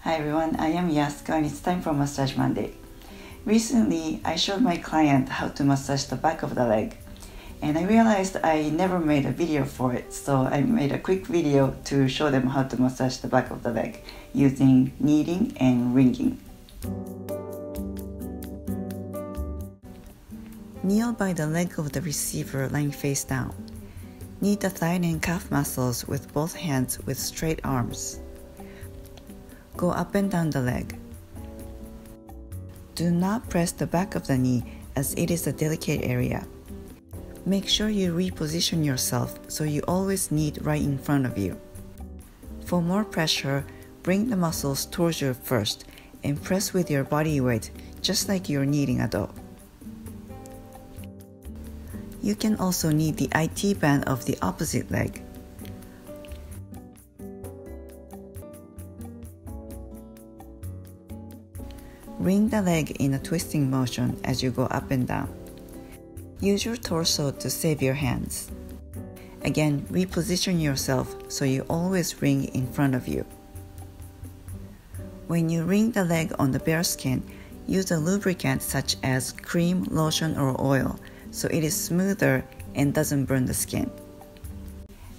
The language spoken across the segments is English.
Hi everyone, I am Yasuko and it's time for Massage Monday. Recently, I showed my client how to massage the back of the leg and I realized I never made a video for it, so I made a quick video to show them how to massage the back of the leg using kneading and ringing. Kneel by the leg of the receiver lying face down. Knead the thigh and calf muscles with both hands with straight arms. Go up and down the leg. Do not press the back of the knee as it is a delicate area. Make sure you reposition yourself so you always knead right in front of you. For more pressure, bring the muscles towards you first and press with your body weight just like you're kneading a dough. You can also knead the IT band of the opposite leg. Ring the leg in a twisting motion as you go up and down. Use your torso to save your hands. Again, reposition yourself so you always ring in front of you. When you ring the leg on the bare skin, use a lubricant such as cream, lotion, or oil so it is smoother and doesn't burn the skin.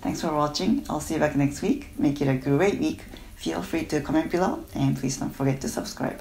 Thanks for watching. I'll see you back next week. Make it a great week. Feel free to comment below and please don't forget to subscribe.